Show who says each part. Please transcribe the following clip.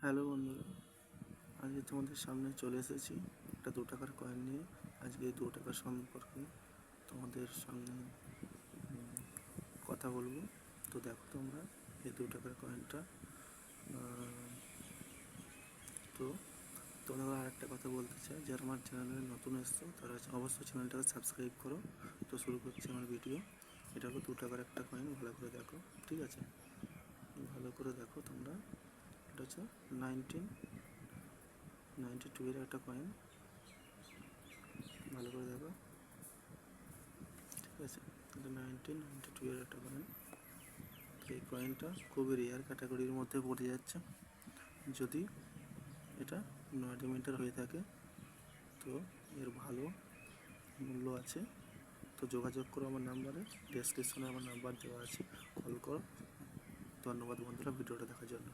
Speaker 1: Hello বন্ধুরা, আজকে তোমাদের সামনে চলে এসেছি একটা 2 টাকার কয়েন নিয়ে। আজকে এই 2 টাকা সম্পর্কে তোমাদের সামনে কথা বলবো। তো দেখো তোমরা এই 2 টাকার কয়েনটা। তো তোমরা আর একটা কথা বলতে চাই, যারা আমার চ্যানেলে নতুন এসছো তারা অবশ্যই চ্যানেলটাকে সাবস্ক্রাইব করো। তো শুরু করছি আমার ভিডিও। এটা হলো 2 টাকার একটা কয়েন, ভালো করে দেখো, ঠিক আছে? ভালো করে দেখো তোমরা। এটা হচ্ছে 1992 এর একটা কয়েন, ভালো করে দেখো, ঠিক আছে? এটা 1992 এর একটা কয়েন। এই কয়েনটা খুবই রেয়ার ক্যাটাগরির মধ্যে পড়ে যাচ্ছে। যদি এটা 9 মিটার হয়ে থাকে তো এর ভালো মূল্য আছে। তো যোগাযোগ করো আমার নাম্বারে, ডেসক্রিপশনে আমার নাম্বার দেওয়া আছে, কল করো। ধন্যবাদ বন্ধুরা ভিডিওটা দেখার জন্য।